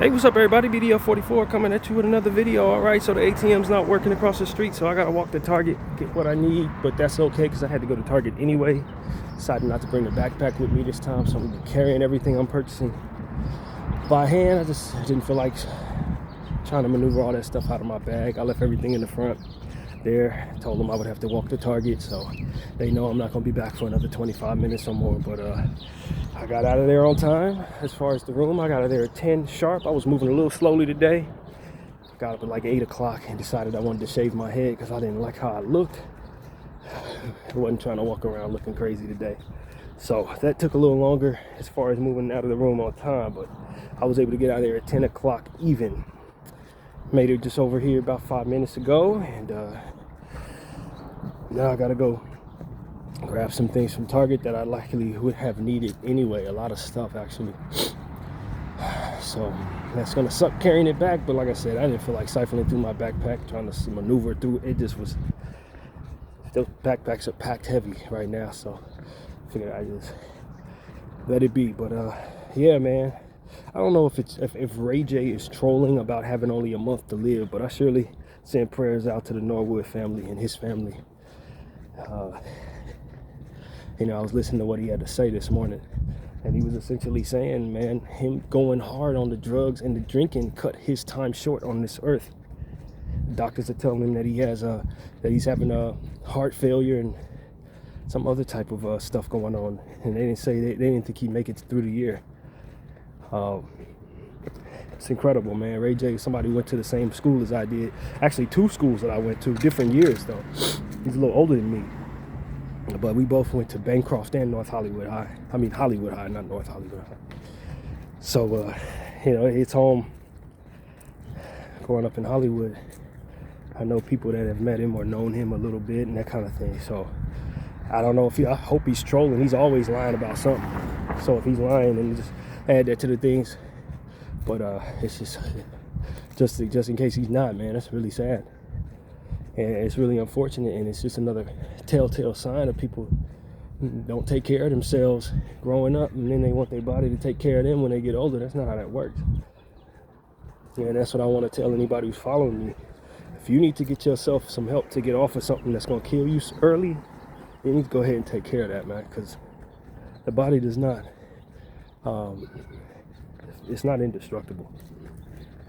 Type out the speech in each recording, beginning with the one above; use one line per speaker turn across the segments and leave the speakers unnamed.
Hey, what's up, everybody? Bdf 44 coming at you with another video. All right, so the ATM's not working across the street, so I gotta walk to Target, get what I need, but that's okay because I had to go to Target anyway. Decided not to bring the backpack with me this time, so I'm gonna be carrying everything I'm purchasing by hand. I just didn't feel like trying to maneuver all that stuff out of my bag. I left everything in the front there. Told them I would have to walk to Target, so they know I'm not gonna be back for another 25 minutes or more. But I got out of there on time. As far as the room, I got out of there at 10 sharp. I was moving a little slowly today. Got up at like 8 o'clock and decided I wanted to shave my head because I didn't like how I looked. I wasn't trying to walk around looking crazy today. So that took a little longer as far as moving out of the room on time, but I was able to get out of there at 10 o'clock even. Made it just over here about 5 minutes ago, and now I gotta go grab some things from Target that I likely would have needed anyway. A lot of stuff, actually. So that's gonna suck carrying it back, but like I said, I didn't feel like siphoning through my backpack, trying to maneuver through it. Just was, those backpacks are packed heavy right now, so I figured I just let it be. But yeah, man, I don't know if Ray J is trolling about having only a month to live, but I surely send prayers out to the Norwood family and his family. You know, I was listening to what he had to say this morning, and he was essentially saying, man, him going hard on the drugs and the drinking cut his time short on this earth. Doctors are telling him that he's having a heart failure and some other type of stuff going on, and they didn't say they didn't think he'd make it through the year. It's incredible, man. Ray J is somebody who went to the same school as I did. Actually, 2 schools that I went to, different years though. He's a little older than me. But we both went to Bancroft and North Hollywood High. I mean Hollywood High, not North Hollywood High. So, you know, it's home. Growing up in Hollywood, I know people that have met him or known him a little bit and that kind of thing. So, I don't know I hope he's trolling. He's always lying about something. So if he's lying, then just add that to the things. But it's just in case he's not, man. That's really sad. And it's really unfortunate, and it's just another telltale sign of people who don't take care of themselves growing up, and then they want their body to take care of them when they get older. That's not how that works. And that's what I want to tell anybody who's following me. If you need to get yourself some help to get off of something that's going to kill you early, you need to go ahead and take care of that, man, because the body does not, it's not indestructible.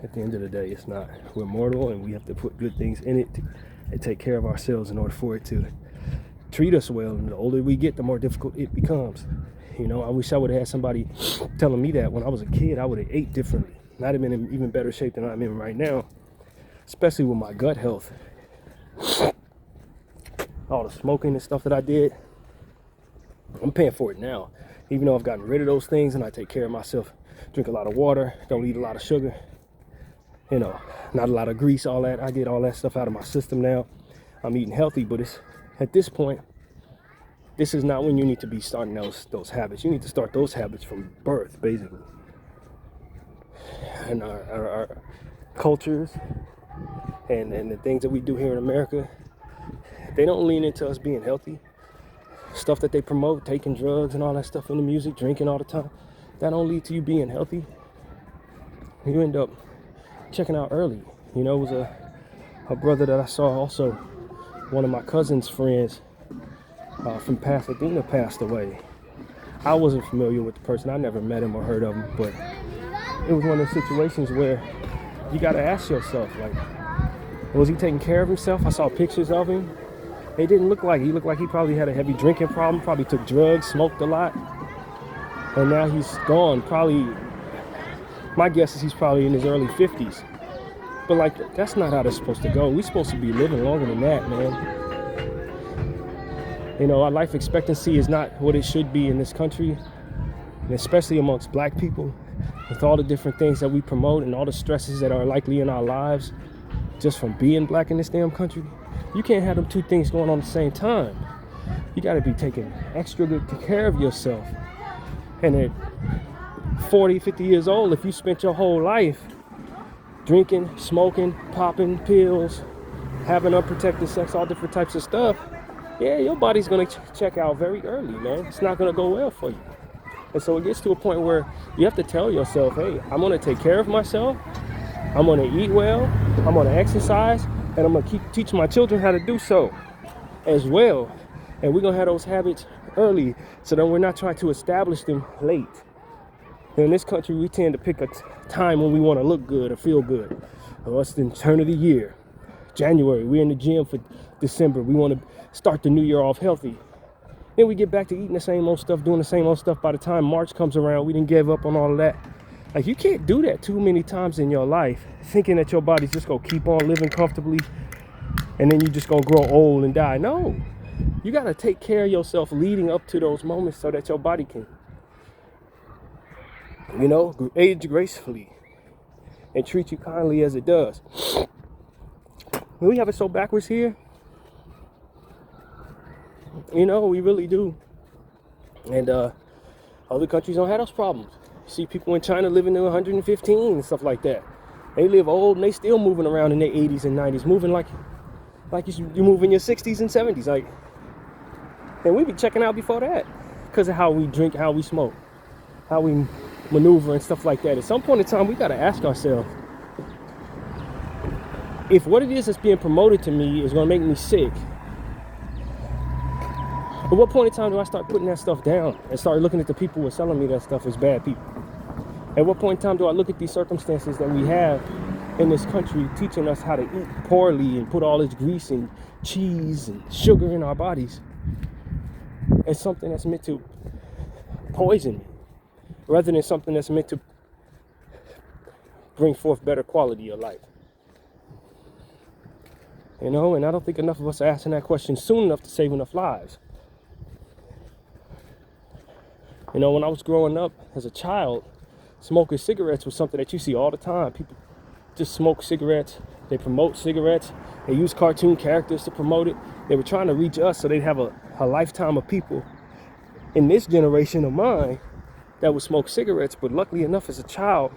At the end of the day, it's not. We're mortal, and we have to put good things in it and take care of ourselves in order for it to treat us well. And the older we get, the more difficult it becomes. You know, I wish I would have had somebody telling me that when I was a kid. I would have ate differently. I'd have been in even better shape than I'm in right now, especially with my gut health. All the smoking and stuff that I did, I'm paying for it now. Even though I've gotten rid of those things and I take care of myself, drink a lot of water, don't eat a lot of sugar. You know, not a lot of grease, all that. I get all that stuff out of my system now. I'm eating healthy, but it's at this point, this is not when you need to be starting those habits. You need to start those habits from birth, basically. And our cultures and the things that we do here in America, they don't lean into us being healthy. Stuff that they promote, taking drugs and all that stuff in the music, drinking all the time, that don't lead to you being healthy. You end up checking out early. You know, it was a brother that I saw, also one of my cousin's friends from Pasadena passed away. I wasn't familiar with the person. I never met him or heard of him, but it was one of those situations where you got to ask yourself, like, was he taking care of himself? I saw pictures of him. It didn't look like he looked like he probably had a heavy drinking problem, probably took drugs, smoked a lot, and now he's gone. Probably, my guess is he's probably in his early 50s. But like, that's not how that's supposed to go. We're supposed to be living longer than that, man. You know, our life expectancy is not what it should be in this country, and especially amongst black people, with all the different things that we promote and all the stresses that are likely in our lives just from being black in this damn country. You can't have them 2 things going on at the same time. You got to be taking extra good care of yourself. And at 40, 50 years old, if you spent your whole life drinking, smoking, popping pills, having unprotected sex, all different types of stuff, yeah, your body's going to check out very early, man. It's not going to go well for you. And so it gets to a point where you have to tell yourself, hey, I'm going to take care of myself. I'm going to eat well. I'm going to exercise. And I'm going to teach my children how to do so as well. And we're going to have those habits early so that we're not trying to establish them late. In this country, we tend to pick a time when we want to look good or feel good. Well, it's the turn of the year. January, we're in the gym for December. We want to start the new year off healthy. Then we get back to eating the same old stuff, doing the same old stuff. By the time March comes around, we didn't give up on all of that. Like, you can't do that too many times in your life, thinking that your body's just going to keep on living comfortably and then you just going to grow old and die. No, you got to take care of yourself leading up to those moments so that your body can, age gracefully and treat you kindly as it does. We have it so backwards here. We really do. And other countries don't have those problems. You see people in China living to 115 and stuff like that. They live old and they still moving around in their 80s and 90s, moving like you move in your 60s and 70s. And we be checking out before that because of how we drink, how we smoke, how we maneuver and stuff like that. At some point in time, we got to ask ourselves, if what it is that's being promoted to me is going to make me sick, at what point in time do I start putting that stuff down and start looking at the people who are selling me that stuff as bad people? At what point in time do I look at these circumstances that we have in this country teaching us how to eat poorly and put all this grease and cheese and sugar in our bodies as something that's meant to poison me, rather than something that's meant to bring forth better quality of life? And I don't think enough of us are asking that question soon enough to save enough lives. When I was growing up as a child, smoking cigarettes was something that you see all the time. People just smoke cigarettes. They promote cigarettes. They use cartoon characters to promote it. They were trying to reach us so they'd have a lifetime of people in this generation of mine that would smoke cigarettes. But luckily enough, as a child,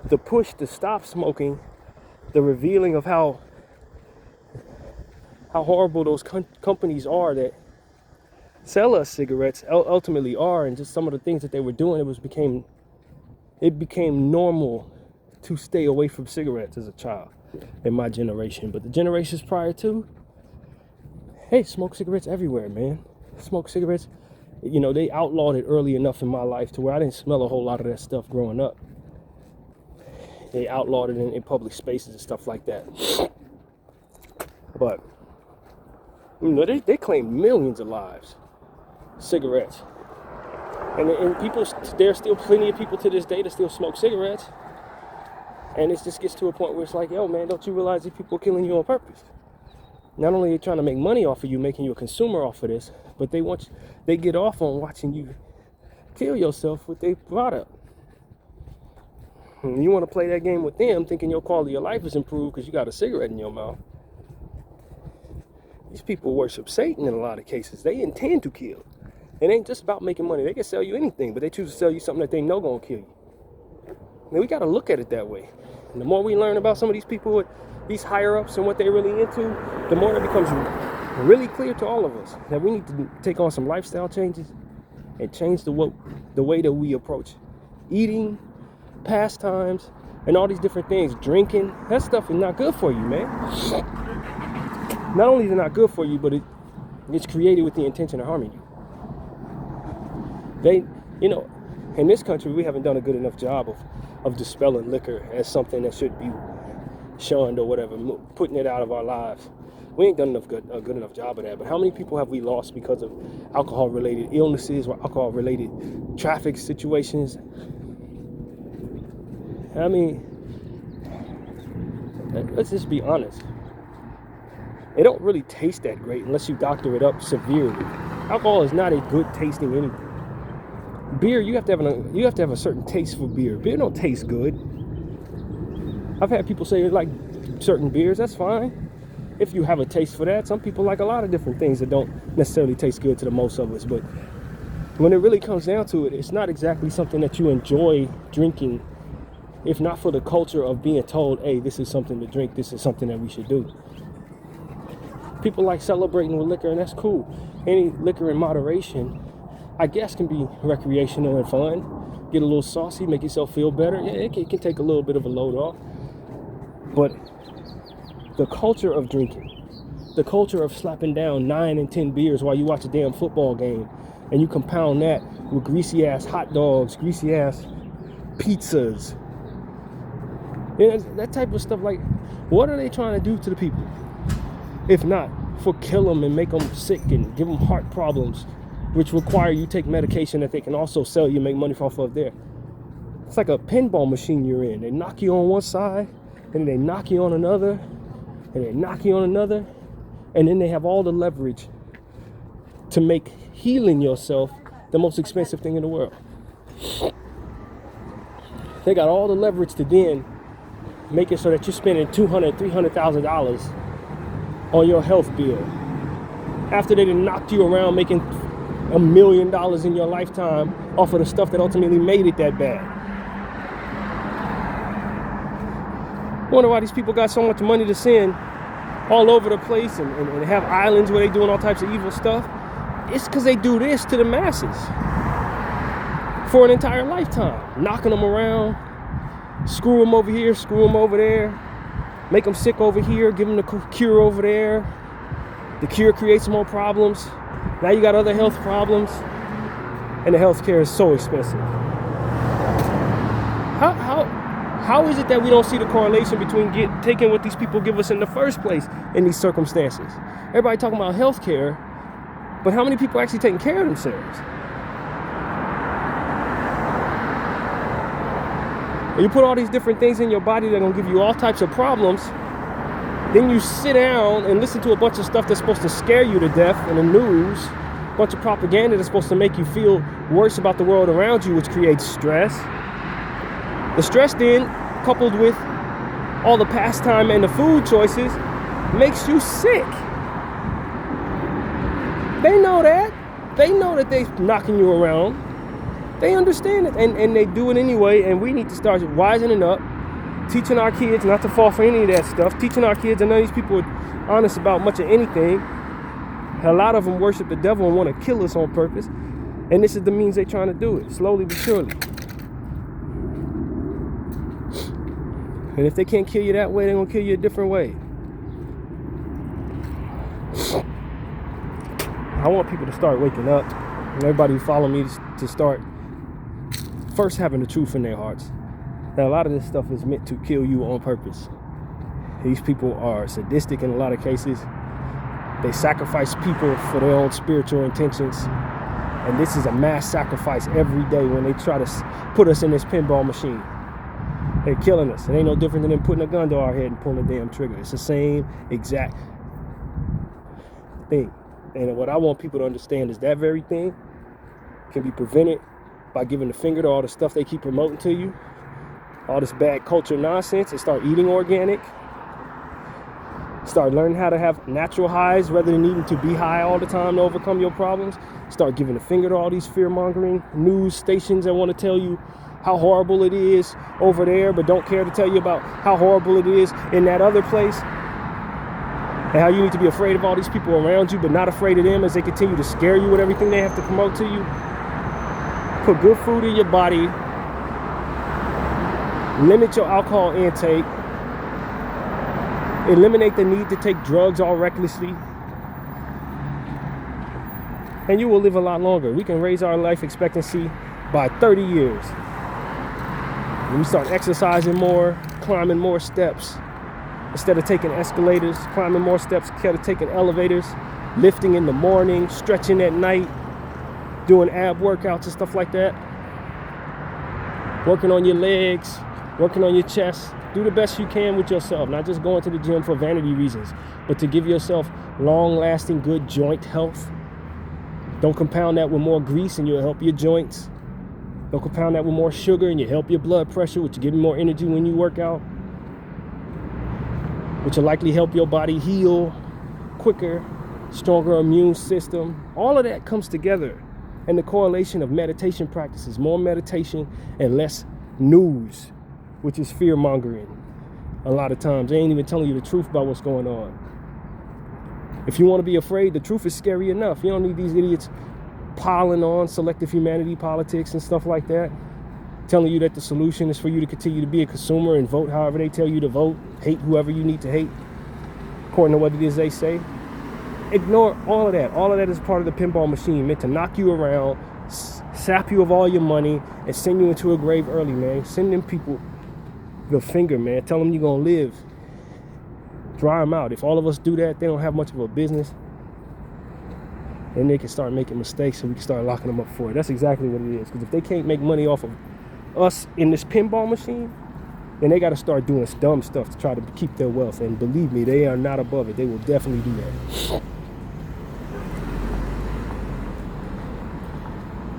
the push to stop smoking, the revealing of how horrible those companies are that sell us cigarettes ultimately are, and just some of the things that they were doing, it became normal to stay away from cigarettes as a child in my generation. But the generations prior to, hey, smoke cigarettes everywhere, man. Smoke cigarettes, they outlawed it early enough in my life to where I didn't smell a whole lot of that stuff growing up. They outlawed it in public spaces and stuff like that. But they claim millions of lives. Cigarettes. And people, there's still plenty of people to this day that still smoke cigarettes. And it just gets to a point where it's like, yo, man, don't you realize that people are killing you on purpose? Not only are they trying to make money off of you, making you a consumer off of this, but they get off on watching you kill yourself with their product. And you want to play that game with them, thinking your quality of life is improved because you got a cigarette in your mouth. These people worship Satan in a lot of cases. They intend to kill. It ain't just about making money. They can sell you anything, but they choose to sell you something that they know gonna kill you. And we gotta look at it that way. And the more we learn about some of these people, these higher ups and what they're really into, the more it becomes really clear to all of us that we need to take on some lifestyle changes and change the way that we approach eating, pastimes, and all these different things. Drinking, that stuff is not good for you, man. Not only is it not good for you, but it's created with the intention of harming you. In this country, we haven't done a good enough job of dispelling liquor as something that should be shunned or whatever, putting it out of our lives. We ain't done a good enough job of that. But how many people have we lost because of alcohol-related illnesses or alcohol-related traffic situations? I mean, let's just be honest. It don't really taste that great unless you doctor it up severely. Alcohol is not a good tasting anything. Beer, you have to have a certain taste for beer. Beer don't taste good. I've had people say they like certain beers. That's fine if you have a taste for that. Some people like a lot of different things that don't necessarily taste good to the most of us. But when it really comes down to it, it's not exactly something that you enjoy drinking, if not for the culture of being told, hey, this is something to drink. This is something that we should do. People like celebrating with liquor, and that's cool. Any liquor in moderation I guess can be recreational and fun. Get a little saucy, make yourself feel better. Yeah, it can take a little bit of a load off. But the culture of drinking, the culture of slapping down 9 and 10 beers while you watch a damn football game, and you compound that with greasy ass hot dogs, greasy ass pizzas, that type of stuff. Like, what are they trying to do to the people? If not for kill them and make them sick and give them heart problems, which require you take medication that they can also sell you and make money off of there. It's like a pinball machine you're in. They knock you on one side, and then they knock you on another, and they knock you on another, and then they have all the leverage to make healing yourself the most expensive thing in the world. They got all the leverage to then make it so that you're spending $200,000, $300,000 on your health bill after they done knocked you around making $1 million in your lifetime off of the stuff that ultimately made it that bad. I wonder why these people got so much money to send all over the place and have islands where they doing all types of evil stuff. It's because they do this to the masses for an entire lifetime, knocking them around, screw them over here, screw them over there, make them sick over here, give them the cure over there. The cure creates more problems. Now you got other health problems, and the health care is so expensive. How is it that we don't see the correlation between taking what these people give us in the first place in these circumstances? Everybody talking about health care, but how many people are actually taking care of themselves? And you put all these different things in your body that are going to give you all types of problems. Then you sit down and listen to a bunch of stuff that's supposed to scare you to death in the news, a bunch of propaganda that's supposed to make you feel worse about the world around you, which creates stress. The stress then, coupled with all the pastime and the food choices, makes you sick. They know that. They know that they're knocking you around. They understand it, and they do it anyway, and we need to start wisening up, teaching our kids not to fall for any of that stuff, teaching our kids that none of these people are honest about much of anything. A lot of them worship the devil and want to kill us on purpose, and this is the means they're trying to do it, slowly but surely. And if they can't kill you that way, they're going to kill you a different way. I want people to start waking up, and everybody who follow me to start first having the truth in their hearts. That a lot of this stuff is meant to kill you on purpose. These people are sadistic in a lot of cases. They sacrifice people for their own spiritual intentions. And this is a mass sacrifice every day when they try to put us in this pinball machine. They're killing us. It ain't no different than them putting a gun to our head and pulling a damn trigger. It's the same exact thing. And what I want people to understand is that very thing can be prevented by giving the finger to all the stuff they keep promoting to you, all this bad culture nonsense, and start eating organic. Start learning how to have natural highs rather than needing to be high all the time to overcome your problems. Start giving the finger to all these fear-mongering news stations that want to tell you how horrible it is over there, but don't care to tell you about how horrible it is in that other place. And how you need to be afraid of all these people around you, but not afraid of them as they continue to scare you with everything they have to promote to you. Put good food in your body. Limit your alcohol intake. Eliminate the need to take drugs all recklessly. And you will live a lot longer. We can raise our life expectancy by 30 years. When we start exercising more, climbing more steps, instead of taking escalators, climbing more steps, instead of taking elevators, lifting in the morning, stretching at night, doing ab workouts and stuff like that. Working on your legs, working on your chest. Do the best you can with yourself, not just going to the gym for vanity reasons, but to give yourself long-lasting good joint health. Don't compound that with more grease and you'll help your joints. Don't compound that with more sugar and you help your blood pressure, which will give you more energy when you work out, which will likely help your body heal quicker, stronger immune system. All of that comes together. And the correlation of meditation practices, more meditation and less news, which is fear-mongering. A lot of times, they ain't even telling you the truth about what's going on. If you want to be afraid, the truth is scary enough. You don't need these idiots piling on selective humanity politics and stuff like that, telling you that the solution is for you to continue to be a consumer and vote however they tell you to vote, hate whoever you need to hate, according to what it is they say. Ignore all of that. All of that is part of the pinball machine, meant to knock you around, sap you of all your money, and send you into a grave early, man. Send them people the finger, man. Tell them you're going to live. Dry them out. If all of us do that, they don't have much of a business. Then they can start making mistakes and we can start locking them up for it. That's exactly what it is. Because if they can't make money off of us in this pinball machine, then they got to start doing dumb stuff to try to keep their wealth. And believe me, they are not above it. They will definitely do that.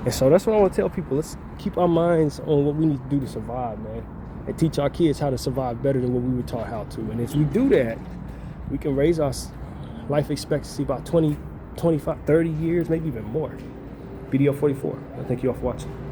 And so that's what I want to tell people. Let's keep our minds on what we need to do to survive, man. And teach our kids how to survive better than what we were taught how to. And if we do that, we can raise our life expectancy about 20, 25, 30 years, maybe even more. Bdf 44. Thank you all for watching.